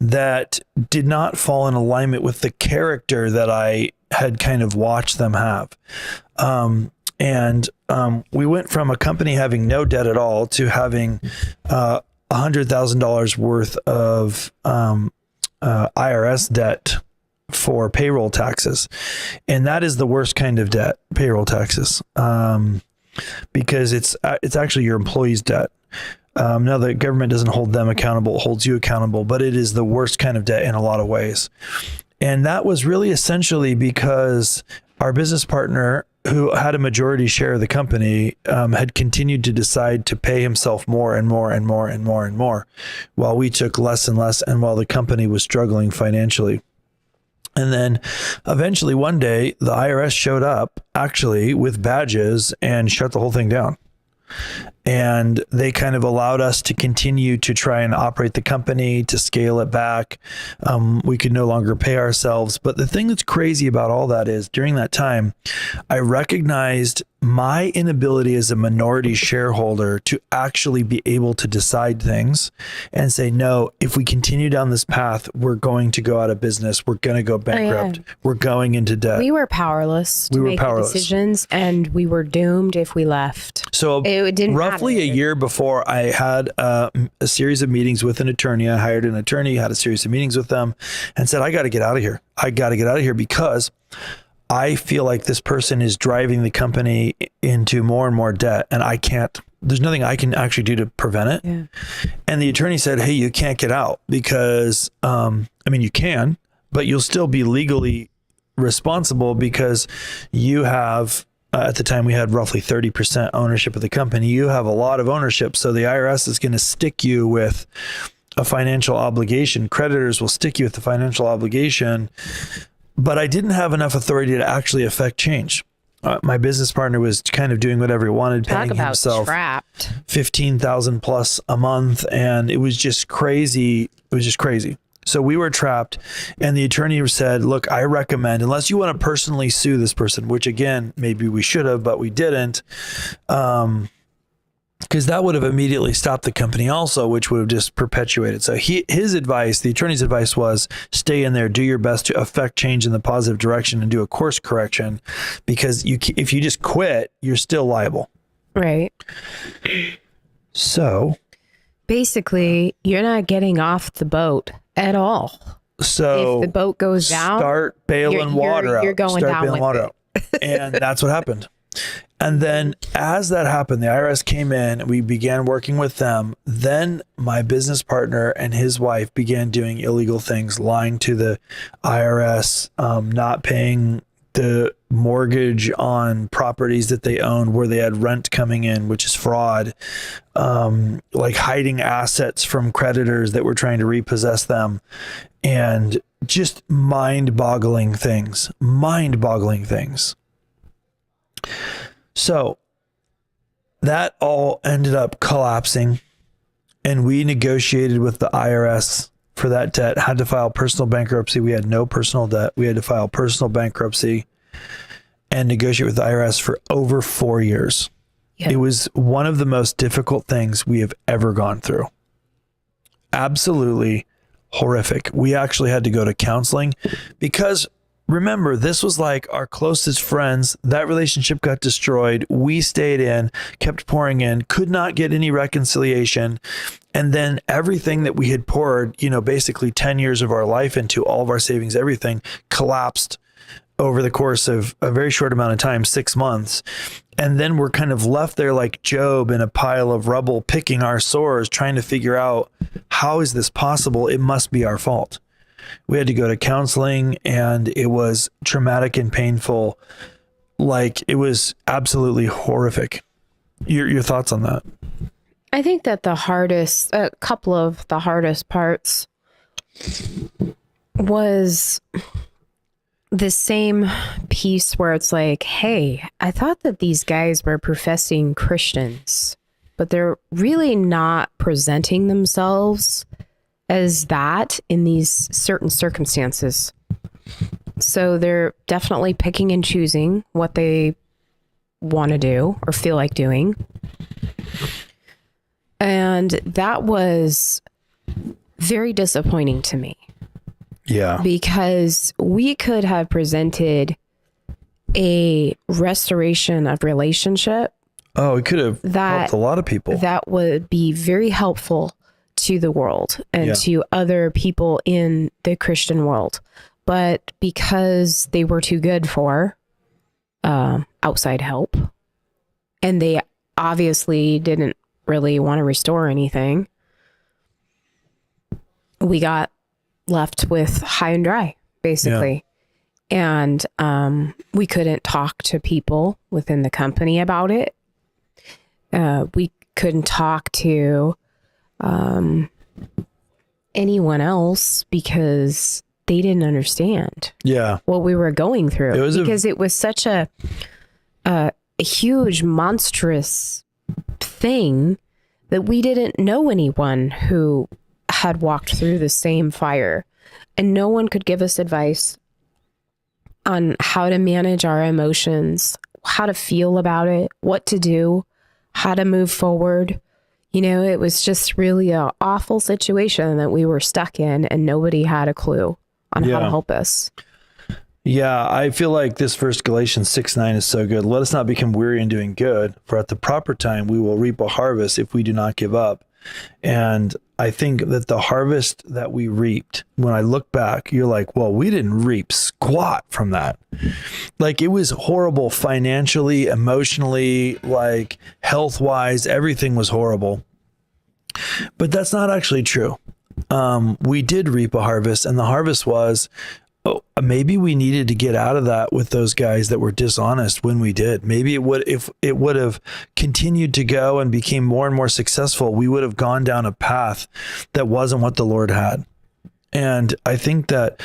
that did not fall in alignment with the character that I had kind of watched them have. And we went from a company having no debt at all to having $100,000 worth of IRS debt for payroll taxes. And that is the worst kind of debt, payroll taxes, because it's actually your employee's debt. Now the government doesn't hold them accountable, it holds you accountable, but it is the worst kind of debt in a lot of ways. And that was really essentially because our business partner, who had a majority share of the company, had continued to decide to pay himself more and more and more and more and more, while we took less and less, and while the company was struggling financially. And then eventually one day the IRS showed up actually with badges and shut the whole thing down. And they kind of allowed us to continue to try and operate the company, to scale it back. We could no longer pay ourselves. But the thing that's crazy about all that is during that time, I recognized my inability as a minority shareholder to actually be able to decide things and say, no, if we continue down this path, we're going to go out of business. We're going to go bankrupt. Oh, yeah. We're going into debt. We were powerless to make decisions, and we were doomed if we left. So it didn't roughly matter. A year before, I had a series of meetings with an attorney. I hired an attorney, had a series of meetings with them, and said, I got to get out of here. I got to get out of here because I feel like this person is driving the company into more and more debt, and there's nothing I can actually do to prevent it. Yeah. And the attorney said, hey, you can't get out because, you can, but you'll still be legally responsible because you have, at the time we had roughly 30% ownership of the company. You have a lot of ownership. So the IRS is going to stick you with a financial obligation. Creditors will stick you with the financial obligation. But I didn't have enough authority to actually affect change. My business partner was kind of doing whatever he wanted, paying himself trapped. $15,000 plus a month. And it was just crazy. It was just crazy. So we were trapped, and the attorney said, look, I recommend, unless you want to personally sue this person, which again, maybe we should have, but we didn't. Because that would have immediately stopped the company also, which would have just perpetuated. So his advice, the attorney's advice was stay in there, do your best to affect change in the positive direction and do a course correction, because if you just quit, you're still liable. Right. So basically, you're not getting off the boat at all. So if the boat goes down, start bailing water out. You're going start down with it. And that's what happened. And then as that happened, the IRS came in, we began working with them. Then my business partner and his wife began doing illegal things, lying to the IRS, not paying the mortgage on properties that they owned where they had rent coming in, which is fraud, like hiding assets from creditors that were trying to repossess them, and just mind-boggling things. So that all ended up collapsing, and we negotiated with the IRS for that debt, had to file personal bankruptcy. We had no personal debt. We had to file personal bankruptcy and negotiate with the IRS for over 4 years. Yep. It was one of the most difficult things we have ever gone through. Absolutely horrific. We actually had to go to counseling because remember, this was like our closest friends. That relationship got destroyed. We stayed in, kept pouring in, could not get any reconciliation. And then everything that we had poured, basically 10 years of our life into, all of our savings, everything collapsed over the course of a very short amount of time, 6 months. And then we're kind of left there like Job in a pile of rubble, picking our sores, trying to figure out, how is this possible? It must be our fault. We had to go to counseling, and it was traumatic and painful. Like, it was absolutely horrific. Your thoughts on that? I think that a couple of the hardest parts was the same piece where it's like, hey, I thought that these guys were professing Christians, but they're really not presenting themselves as that in these certain circumstances. So they're definitely picking and choosing what they want to do or feel like doing. And that was very disappointing to me. Yeah. Because we could have presented a restoration of relationship. Oh, it could have helped a lot of people. That would be very helpful to the world and to other people in the Christian world. But because they were too good for outside help, and they obviously didn't really want to restore anything, we got left with high and dry, basically. Yeah. And we couldn't talk to people within the company about it. We couldn't talk to anyone else because they didn't understand what we were going through. It was such a huge, monstrous thing that we didn't know anyone who had walked through the same fire, and no one could give us advice on how to manage our emotions, how to feel about it, what to do, how to move forward. It was just really an awful situation that we were stuck in, and nobody had a clue on how to help us. Yeah, I feel like this verse, Galatians 6:9, is so good. Let us not become weary in doing good, for at the proper time we will reap a harvest if we do not give up. And I think that the harvest that we reaped, when I look back, you're like, well, we didn't reap squat from that. Like, it was horrible financially, emotionally, like health-wise, everything was horrible. But that's not actually true. We did reap a harvest, and the harvest was, maybe we needed to get out of that with those guys that were dishonest when we did. Maybe it would, if it would have continued to go and became more and more successful, we would have gone down a path that wasn't what the Lord had. And I think that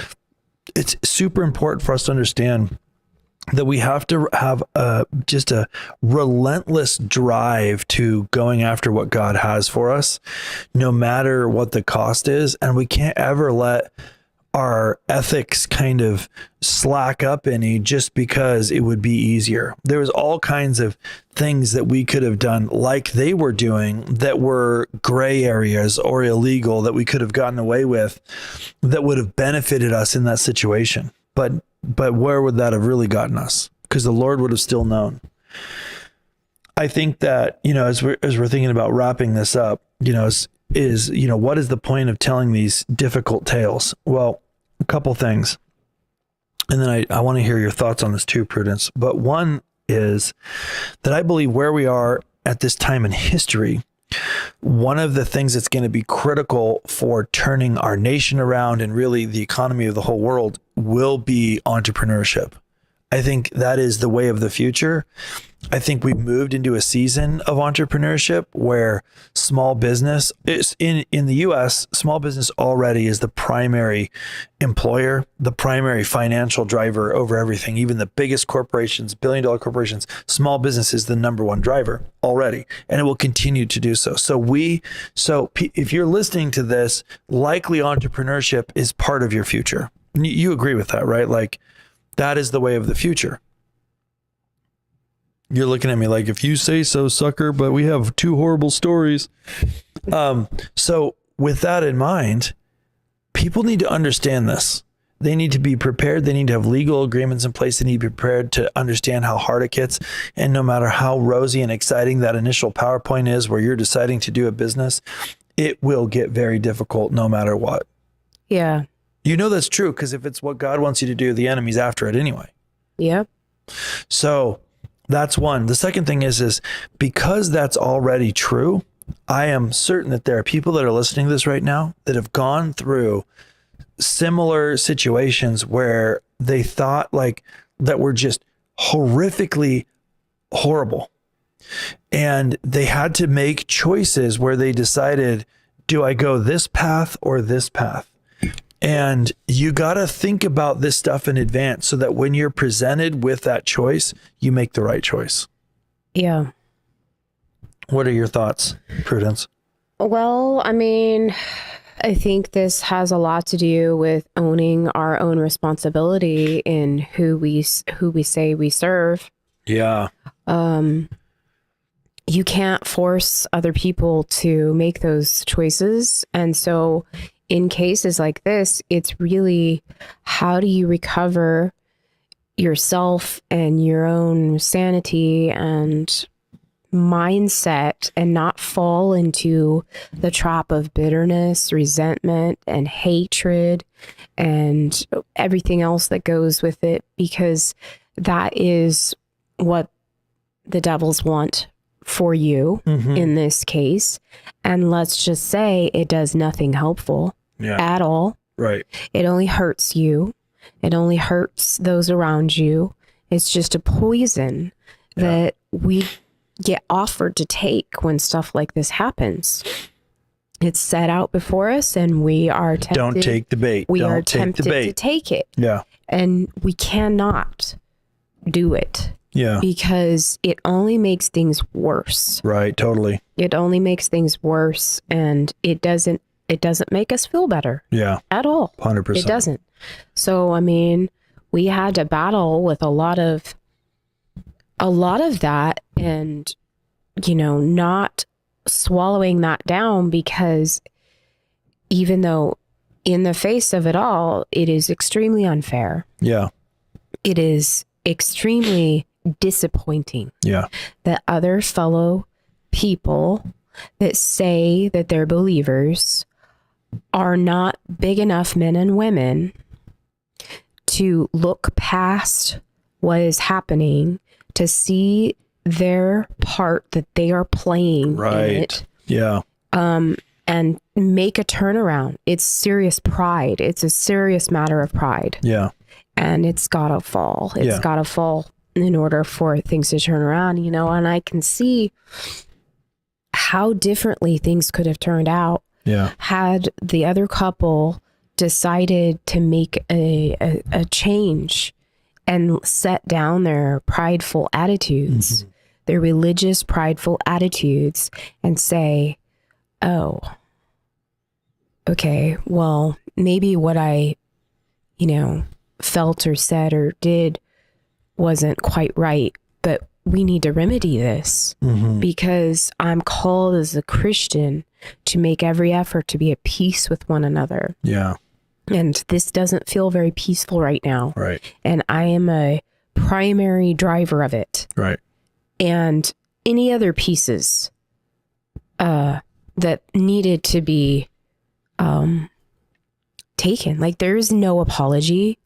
it's super important for us to understand that we have to have just a relentless drive to going after what God has for us, no matter what the cost is. And we can't ever let our ethics kind of slack up any just because it would be easier. There was all kinds of things that we could have done like they were doing that were gray areas or illegal that we could have gotten away with that would have benefited us in that situation. But where would that have really gotten us? Because the Lord would have still known. I think that, as we're thinking about wrapping this up, what is the point of telling these difficult tales? Well, a couple things. And then I want to hear your thoughts on this too, Prudence. But one is that I believe where we are at this time in history, one of the things that's going to be critical for turning our nation around and really the economy of the whole world will be entrepreneurship. I think that is the way of the future. I think we've moved into a season of entrepreneurship where small business is in the US, small business already is the primary employer, the primary financial driver over everything. Even the biggest corporations, billion-dollar corporations, small business is the number one driver already, and it will continue to do so. So if you're listening to this, likely entrepreneurship is part of your future. You agree with that, right? Like, that is the way of the future. You're looking at me like, if you say so, sucker, but we have two horrible stories. So with that in mind, people need to understand this. They need to be prepared. They need to have legal agreements in place. They need to be prepared to understand how hard it gets. And no matter how rosy and exciting that initial PowerPoint is where you're deciding to do a business, it will get very difficult no matter what. Yeah. That's true, because if it's what God wants you to do, the enemy's after it anyway. Yeah. So that's one. The second thing is because that's already true, I am certain that there are people that are listening to this right now that have gone through similar situations where they thought like that were just horrifically horrible. And they had to make choices where they decided, do I go this path or this path? And you got to think about this stuff in advance so that when you're presented with that choice, you make the right choice. Yeah. What are your thoughts, Prudence? Well, I think this has a lot to do with owning our own responsibility in who we say we serve. Yeah. You can't force other people to make those choices. And so in cases like this, it's really, how do you recover yourself and your own sanity and mindset and not fall into the trap of bitterness, resentment, and hatred and everything else that goes with it, because that is what the devils want for you in this case. And let's just say it does nothing helpful at all. Right. It only hurts you. It only hurts those around you. It's just a poison that we get offered to take when stuff like this happens. It's set out before us and we are tempted. Don't take the bait. We are tempted to take it. Yeah. And we cannot do it. Yeah. Because it only makes things worse. Right. Totally. It only makes things worse, and it doesn't make us feel better. Yeah. At all. 100%. It doesn't. So, we had to battle with a lot of that, and, not swallowing that down, because even though in the face of it all, it is extremely unfair. Yeah. It is extremely disappointing. Yeah. That other fellow people that say that they're believers are not big enough men and women to look past what is happening, to see their part that they are playing in it. Yeah. And make a turnaround. It's serious pride. It's a serious matter of pride. Yeah. And it's gotta fall. It's gotta fall in order for things to turn around, you know, and I can see how differently things could have turned out had the other couple decided to make a change and set down their prideful attitudes, their religious prideful attitudes, and say, oh, okay, well, maybe what I, you know, felt or said or did wasn't quite right, but we need to remedy this because I'm called as a Christian to make every effort to be at peace with one another. Yeah. And this doesn't feel very peaceful right now. Right. And I am a primary driver of it. Right. And any other pieces that needed to be taken. Like, there is no apology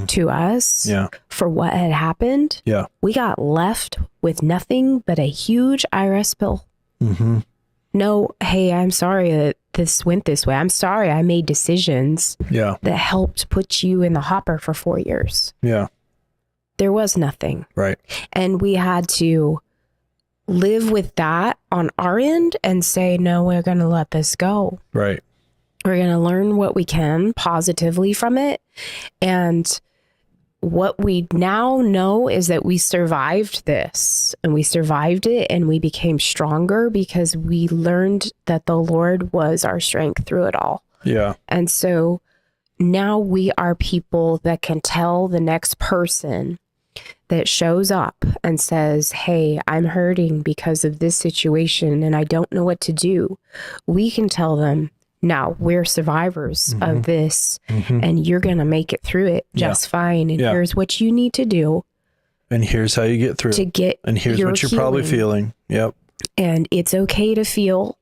to us for what had happened. Yeah. We got left with nothing but a huge IRS bill. No, hey, I'm sorry that this went this way. I'm sorry I made decisions that helped put you in the hopper for 4 years. Yeah. There was nothing. Right. And we had to live with that on our end and say, no, we're going to let this go. Right. We're going to learn what we can positively from it. And what we now know is that we survived this, and we survived it, and we became stronger because we learned that the Lord was our strength through it all. Yeah. And so now we are people that can tell the next person that shows up and says, hey, I'm hurting because of this situation and I don't know what to do. We can tell them, now we're survivors of this and you're going to make it through it just fine. And here's what you need to do. And here's how you get through to get and here's what you're probably feeling. Yep. And it's okay to feel,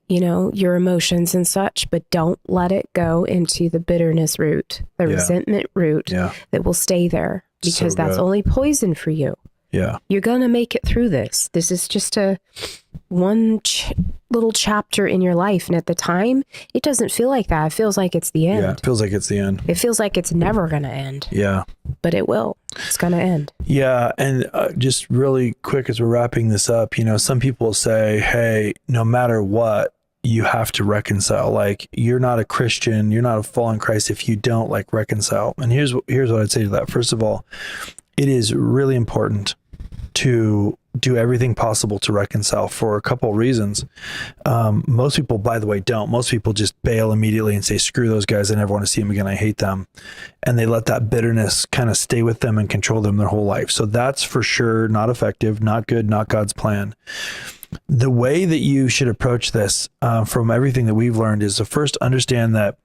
you know, your emotions and such, but don't let it go into the bitterness root, the resentment root that will stay there, because that's only poison for you. Yeah. You're going to make it through this. This is just a one little chapter in your life. And at the time, it doesn't feel like that. It feels like it's the end. Yeah, it feels like it's the end. It feels like it's never going to end. Yeah. But it will. It's going to end. Yeah. And just really quick as we're wrapping this up, you know, some people say, hey, no matter what, you have to reconcile. Like, you're not a Christian, you're not a fallen Christ if you don't like reconcile. And here's what I'd say to that. First of all, it is really important to do everything possible to reconcile for a couple of reasons. Most people, by the way, don't. Most people just bail immediately and say, screw those guys. I never want to see them again. I hate them. And they let that bitterness kind of stay with them and control them their whole life. So that's for sure not effective, not good, not God's plan. The way that you should approach this, from everything that we've learned, is to first understand that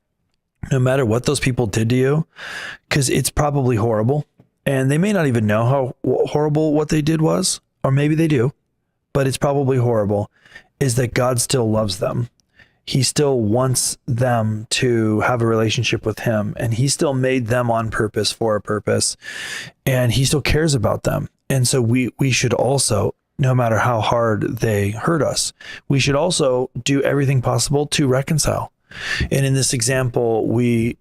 no matter what those people did to you, because it's probably horrible, and they may not even know how horrible what they did was, or maybe they do, but it's probably horrible, is that God still loves them. He still wants them to have a relationship with him, and he still made them on purpose for a purpose, and he still cares about them. And so we should also, no matter how hard they hurt us, we should also do everything possible to reconcile. And in this example, we,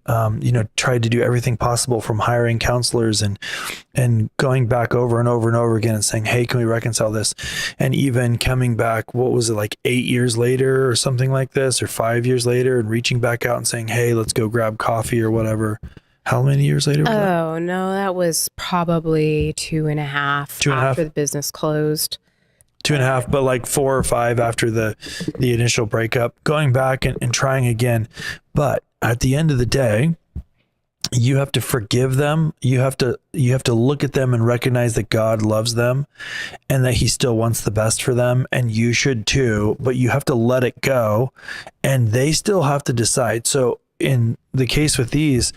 tried to do everything possible, from hiring counselors and going back over and over and over again and saying, hey, can we reconcile this? And even coming back, what was it, like 8 years later or something like this, or 5 years later, and reaching back out and saying, hey, let's go grab coffee or whatever. How many years later? Oh, no, that was probably 2.5 after the business closed. 2.5, but like 4 or 5 after the initial breakup, going back and trying again. But at the end of the day, you have to forgive them. You have to look at them and recognize that God loves them and that he still wants the best for them. And you should too, but you have to let it go, and they still have to decide. So in the case with these,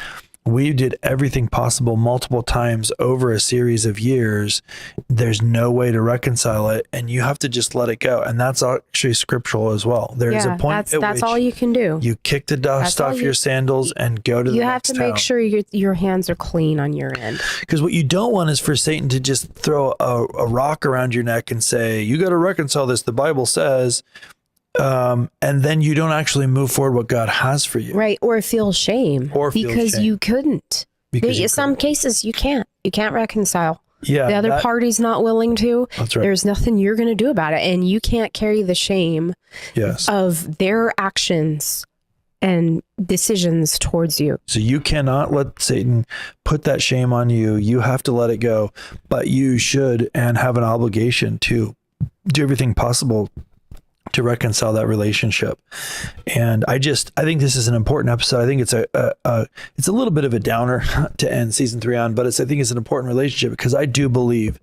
We did everything possible multiple times over a series of years. There's no way to reconcile it, and you have to just let it go. And that's actually scriptural as well. There's a point that's all you can do. You kick the dust off your sandals and go to the next town. You have to make sure your hands are clean on your end. Because what you don't want is for Satan to just throw a rock around your neck and say, you got to reconcile this. The Bible says, and then you don't move forward what God has for you. Right. Or feel shame. Because you couldn't. In some cases, you can't. You can't reconcile. Yeah. The other party's not willing to. That's right. There's nothing you're going to do about it. And you can't carry the shame of their actions and decisions towards you. So you cannot let Satan put that shame on you. You have to let it go. But you should and have an obligation to do everything possible to reconcile that relationship. And I think this is an important episode. I think it's a little bit of a downer to end season 3 on, but I think it's an important relationship because I do believe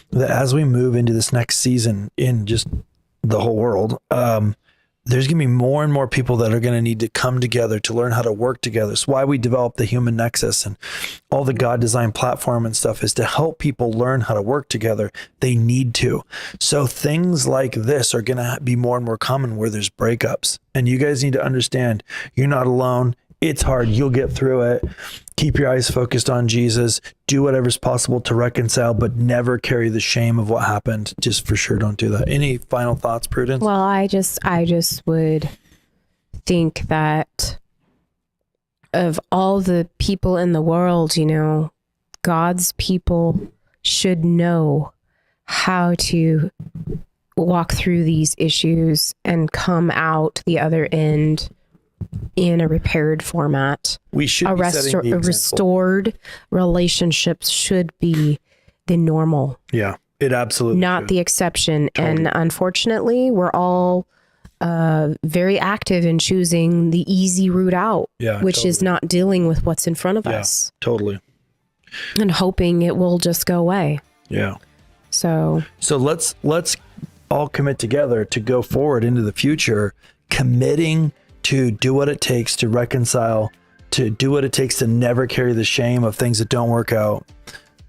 that as we move into this next season in just the whole world, there's going to be more and more people that are going to need to come together to learn how to work together. It's why we developed the Human Nexus and all the God designed platform and stuff is to help people learn how to work together. They need to. So things like this are going to be more and more common where there's breakups. And you guys need to understand you're not alone. It's hard. You'll get through it. Keep your eyes focused on Jesus. Do whatever's possible to reconcile, but never carry the shame of what happened. Just for sure, don't do that. Any final thoughts, Prudence? Well, I just would think that of all the people in the world, God's people should know how to walk through these issues and come out the other end in a repaired format. We should be setting the restored relationships should be the normal. Yeah, it absolutely not should. The exception. Totally. And unfortunately, we're all very active in choosing the easy route out, which is not dealing with what's in front of us. Totally. And hoping it will just go away. Yeah. So let's all commit together to go forward into the future, committing to do what it takes to reconcile, to do what it takes to never carry the shame of things that don't work out,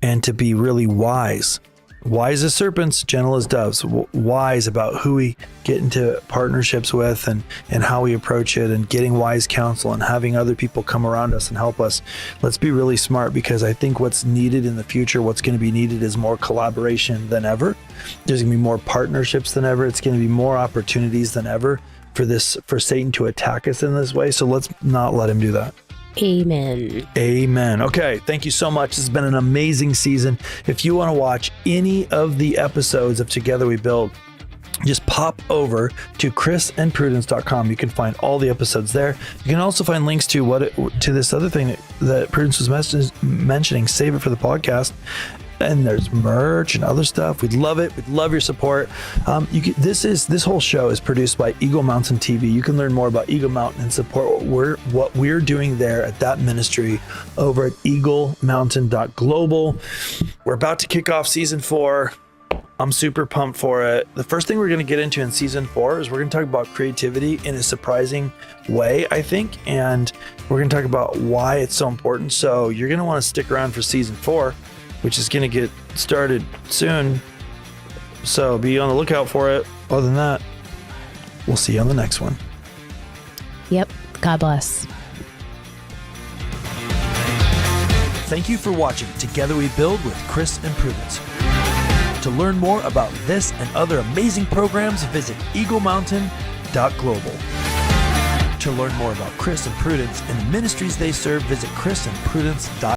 and to be really wise as serpents, gentle as doves, wise about who we get into partnerships with and how we approach it, and getting wise counsel and having other people come around us and help us. Let's be really smart, because I think what's needed in the future, what's going to be needed is more collaboration than ever. There's going to be more partnerships than ever. It's going to be more opportunities than ever for Satan to attack us in this way. So let's not let him do that. Amen. Okay. Thank you so much. This has been an amazing season. If you want to watch any of the episodes of Together We Build, just pop over to chrisandprudence.com. You can find all the episodes there. You can also find links to this other thing that Prudence was mentioning, Save It for the Podcast. And there's merch and other stuff. We'd love it. We'd love your support. This whole show is produced by Eagle Mountain TV. You can learn more about Eagle Mountain and support what we're doing there at that ministry over at eaglemountain.global. We're about to kick off season 4. I'm super pumped for it. The first thing we're going to get into in season 4 is we're going to talk about creativity in a surprising way, I think. And we're going to talk about why it's so important. So you're going to want to stick around for season 4, which is going to get started soon. So be on the lookout for it. Other than that, we'll see you on the next one. Yep. God bless. Thank you for watching Together We Build with Chris and Prudence. To learn more about this and other amazing programs, visit eaglemountain.global. To learn more about Chris and Prudence and the ministries they serve, visit chrisandprudence.com.